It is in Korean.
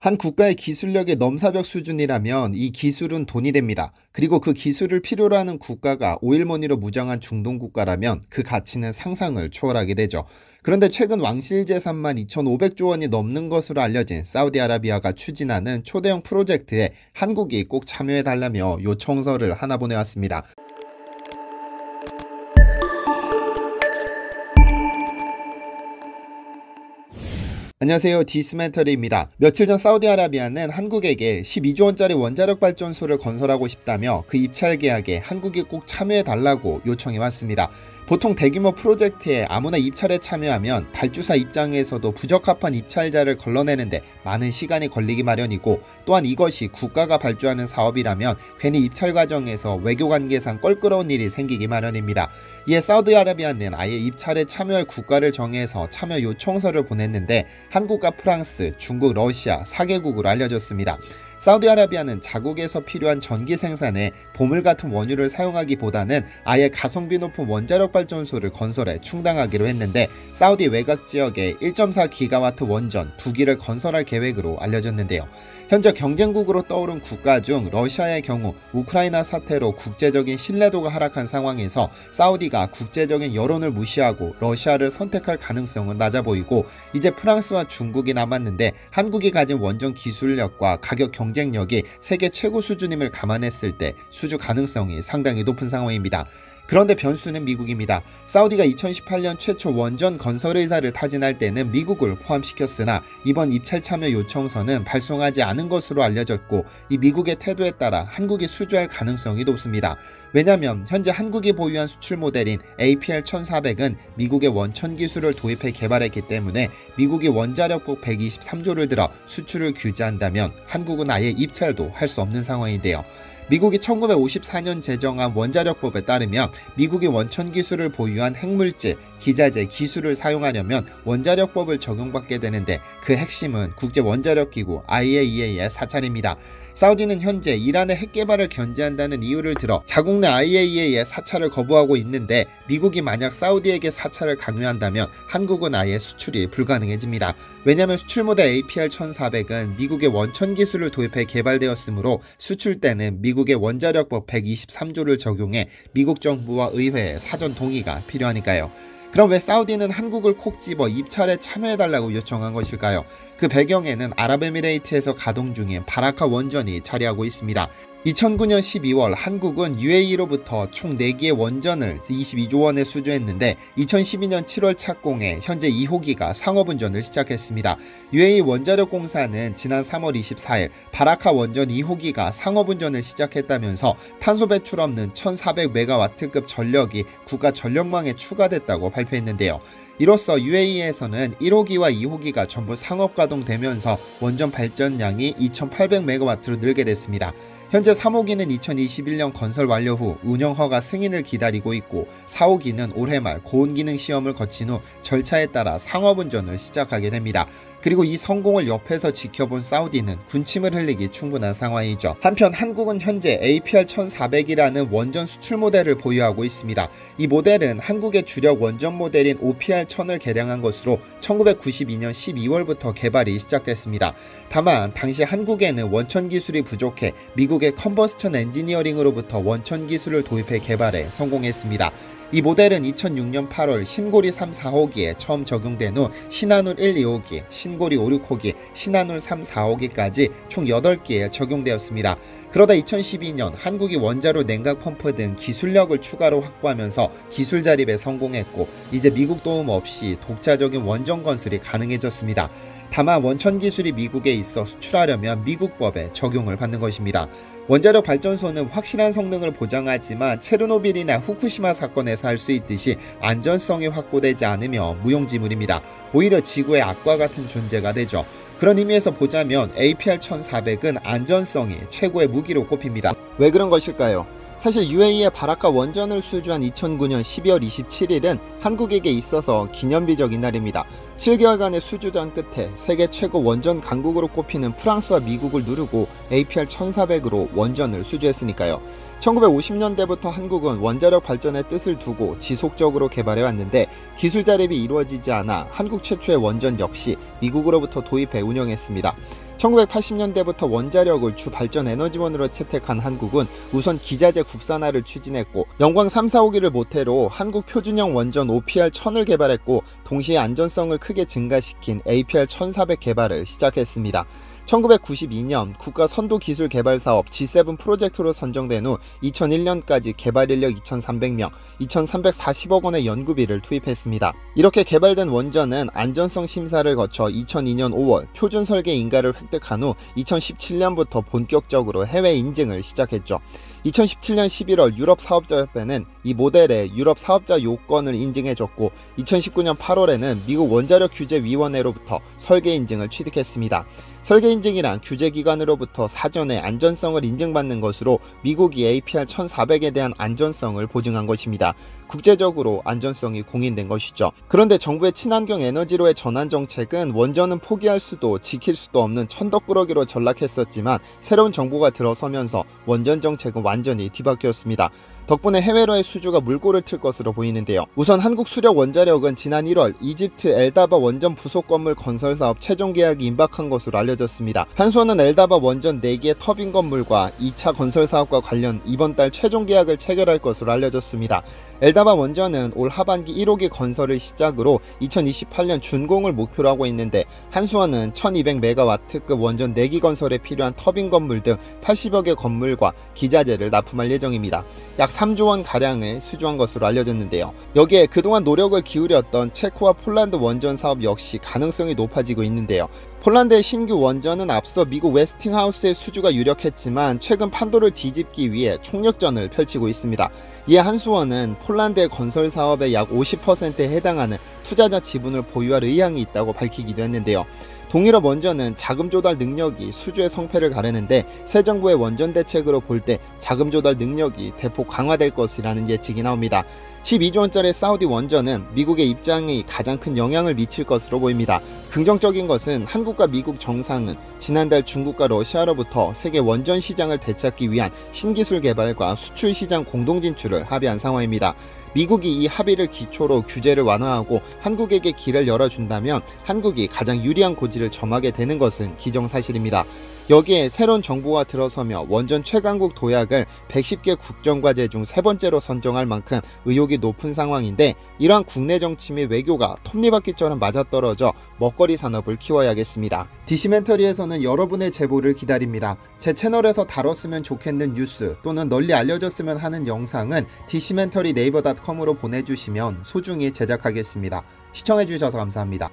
한 국가의 기술력이 넘사벽 수준이라면 이 기술은 돈이 됩니다. 그리고 그 기술을 필요로 하는 국가가 오일머니로 무장한 중동 국가라면 그 가치는 상상을 초월하게 되죠. 그런데 최근 왕실 재산만 2,500조 원이 넘는 것으로 알려진 사우디아라비아가 추진하는 초대형 프로젝트에 한국이 꼭 참여해달라며 요청서를 하나 보내왔습니다. 안녕하세요, 디스멘터리입니다. 며칠 전 사우디아라비아는 한국에게 12조 원짜리 원자력 발전소를 건설하고 싶다며 그 입찰 계약에 한국이 꼭 참여해달라고 요청해 왔습니다. 보통 대규모 프로젝트에 아무나 입찰에 참여하면 발주사 입장에서도 부적합한 입찰자를 걸러내는데 많은 시간이 걸리기 마련이고, 또한 이것이 국가가 발주하는 사업이라면 괜히 입찰 과정에서 외교관계상 껄끄러운 일이 생기기 마련입니다. 이에 사우디아라비아는 아예 입찰에 참여할 국가를 정해서 참여 요청서를 보냈는데 한국과 프랑스, 중국, 러시아 4개국으로 알려졌습니다. 사우디아라비아는 자국에서 필요한 전기 생산에 보물 같은 원유를 사용하기보다는 아예 가성비 높은 원자력 발전소를 건설해 충당하기로 했는데, 사우디 외곽 지역에 1.4기가와트 원전 2기를 건설할 계획으로 알려졌는데요. 현재 경쟁국으로 떠오른 국가 중 러시아의 경우 우크라이나 사태로 국제적인 신뢰도가 하락한 상황에서 사우디가 국제적인 여론을 무시하고 러시아를 선택할 가능성은 낮아 보이고, 이제 프랑스와 중국이 남았는데 한국이 가진 원전 기술력과 가격 경쟁력이 세계 최고 수준임을 감안했을 때 수주 가능성이 상당히 높은 상황입니다. 그런데 변수는 미국입니다. 사우디가 2018년 최초 원전 건설 의사를 타진할 때는 미국을 포함시켰으나 이번 입찰 참여 요청서는 발송하지 않은 것으로 알려졌고, 이 미국의 태도에 따라 한국이 수주할 가능성이 높습니다. 왜냐하면 현재 한국이 보유한 수출 모델인 APR-1400은 미국의 원천 기술을 도입해 개발했기 때문에 미국이 원자력법 123조를 들어 수출을 규제한다면 한국은 아예 입찰도 할 수 없는 상황인데요. 미국이 1954년 제정한 원자력법에 따르면 미국이 원천 기술을 보유한 핵물질, 기자재, 기술을 사용하려면 원자력법을 적용받게 되는데, 그 핵심은 국제원자력기구 IAEA의 사찰입니다. 사우디는 현재 이란의 핵개발을 견제한다는 이유를 들어 자국 내 IAEA의 사찰을 거부하고 있는데, 미국이 만약 사우디에게 사찰을 강요한다면 한국은 아예 수출이 불가능해집니다. 왜냐하면 수출 모델 APR-1400은 미국의 원천 기술을 도입해 개발되었으므로 수출 때는 미국의 원자력법 123조를 적용해 미국 정부와 의회의 사전 동의가 필요하니까요. 그럼 왜 사우디는 한국을 콕 집어 입찰에 참여해달라고 요청한 것일까요? 그 배경에는 아랍에미레이트에서 가동 중인 바라카 원전이 자리하고 있습니다. 2009년 12월 한국은 UAE로부터 총 4기의 원전을 22조 원에 수주했는데, 2012년 7월 착공해 현재 2호기가 상업운전을 시작했습니다. UAE 원자력공사는 지난 3월 24일 바라카 원전 2호기가 상업운전을 시작했다면서 탄소 배출 없는 1400메가와트급 전력이 국가 전력망에 추가됐다고 발표했는데요. 이로써 UAE에서는 1호기와 2호기가 전부 상업 가동되면서 원전 발전량이 2800메가와트로 늘게 됐습니다. 현재 3호기는 2021년 건설 완료 후 운영 허가 승인을 기다리고 있고, 4호기는 올해 말 고온기능 시험을 거친 후 절차에 따라 상업운전을 시작하게 됩니다. 그리고 이 성공을 옆에서 지켜본 사우디는 군침을 흘리기 충분한 상황이죠. 한편 한국은 현재 APR-1400이라는 원전 수출 모델을 보유하고 있습니다. 이 모델은 한국의 주력 원전 모델인 OPR-1000을 개량한 것으로 1992년 12월부터 개발이 시작됐습니다. 다만 당시 한국에는 원천 기술이 부족해 미국의 컨버스천 엔지니어링으로부터 원천 기술을 도입해 개발에 성공했습니다. 이 모델은 2006년 8월 신고리 3, 4호기에 처음 적용된 후 신한울 1, 2호기, 신고리 5, 6호기, 신한울 3, 4호기까지 총 8기에 적용되었습니다. 그러다 2012년 한국이 원자로 냉각 펌프 등 기술력을 추가로 확보하면서 기술 자립에 성공했고, 이제 미국 도움 없이 독자적인 원전 건설이 가능해졌습니다. 다만 원천 기술이 미국에 있어 수출하려면 미국법에 적용을 받는 것입니다. 원자력 발전소는 확실한 성능을 보장하지만 체르노빌이나 후쿠시마 사건에서 할 수 있듯이 안전성이 확보되지 않으며 무용지물입니다. 오히려 지구의 악과 같은 존재가 되죠. 그런 의미에서 보자면 APR-1400은 안전성이 최고의 무기로 꼽힙니다. 왜 그런 것일까요? 사실 UAE의 바라카 원전을 수주한 2009년 12월 27일은 한국에게 있어서 기념비적인 날입니다. 7개월간의 수주전 끝에 세계 최고 원전 강국으로 꼽히는 프랑스와 미국을 누르고 APR-1400으로 원전을 수주했으니까요. 1950년대부터 한국은 원자력 발전의 뜻을 두고 지속적으로 개발해왔는데, 기술 자립이 이루어지지 않아 한국 최초의 원전 역시 미국으로부터 도입해 운영했습니다. 1980년대부터 원자력을 주 발전 에너지원으로 채택한 한국은 우선 기자재 국산화를 추진했고 영광 3, 4호기를 모태로 한국 표준형 원전 OPR-1000을 개발했고 동시에 안전성을 크게 증가시킨 APR-1400 개발을 시작했습니다. 1992년 국가 선도 기술 개발 사업 G7 프로젝트로 선정된 후 2001년까지 개발 인력 2,300명, 2,340억 원의 연구비를 투입했습니다. 이렇게 개발된 원전은 안전성 심사를 거쳐 2002년 5월 표준 설계 인가를 획득한 후 2017년부터 본격적으로 해외 인증을 시작했죠. 2017년 11월 유럽사업자협회는 이 모델의 유럽 사업자 요건을 인증해줬고 2019년 8월에는 미국 원자력규제위원회로부터 설계 인증을 취득했습니다. 설계 인증이란 규제기관으로부터 사전에 안전성을 인증받는 것으로 미국이 APR-1400에 대한 안전성을 보증한 것입니다. 국제적으로 안전성이 공인된 것이죠. 그런데 정부의 친환경 에너지로의 전환 정책은 원전은 포기할 수도 지킬 수도 없는 천덕꾸러기로 전락했었지만 새로운 정부가 들어서면서 원전 정책은 완전히 뒤바뀌었습니다. 덕분에 해외로의 수주가 물꼬를 틀 것으로 보이는데요. 우선 한국수력원자력은 지난 1월 이집트 엘다바 원전 부속 건물 건설 사업 최종 계약이 임박한 것으로 알려졌습니다. 한수원은 엘다바 원전 4개의 터빈 건물과 2차 건설 사업과 관련 이번 달 최종 계약을 체결할 것으로 알려졌습니다. 엘다바 원전은 올 하반기 1호기 건설을 시작으로 2028년 준공을 목표로 하고 있는데 한수원은 1200메가와트급 원전 4기 건설에 필요한 터빈 건물 등 80여 개 건물과 기자재를 납품할 예정입니다. 약 3조 원 가량을 수주한 것으로 알려졌는데요. 여기에 그동안 노력을 기울였던 체코와 폴란드 원전 사업 역시 가능성이 높아지고 있는데요. 폴란드의 신규 원전은 앞서 미국 웨스팅하우스의 수주가 유력했지만 최근 판도를 뒤집기 위해 총력전을 펼치고 있습니다. 이에 한수원은 폴란드의 건설 사업의 약 50%에 해당하는 투자자 지분을 보유할 의향이 있다고 밝히기도 했는데요. 동유럽 원전은 자금 조달 능력이 수주의 성패를 가르는데 새 정부의 원전 대책으로 볼 때 자금 조달 능력이 대폭 강화될 것이라는 예측이 나옵니다. 12조 원짜리 사우디 원전은 미국의 입장이 가장 큰 영향을 미칠 것으로 보입니다. 긍정적인 것은 한국과 미국 정상은 지난달 중국과 러시아로부터 세계 원전 시장을 되찾기 위한 신기술 개발과 수출 시장 공동 진출을 합의한 상황입니다. 미국이 이 합의를 기초로 규제를 완화하고 한국에게 길을 열어준다면 한국이 가장 유리한 고지를 점하게 되는 것은 기정사실입니다. 여기에 새로운 정부가 들어서며 원전 최강국 도약을 110개 국정과제 중 3번째로 선정할 만큼 의욕이 높은 상황인데 이러한 국내 정치 및 외교가 톱니바퀴처럼 맞아떨어져 먹거리 산업을 키워야겠습니다. 디시멘터리에서는 여러분의 제보를 기다립니다. 제 채널에서 다뤘으면 좋겠는 뉴스 또는 널리 알려졌으면 하는 영상은 디시멘터리 네이버.com으로 보내주시면 소중히 제작하겠습니다. 시청해주셔서 감사합니다.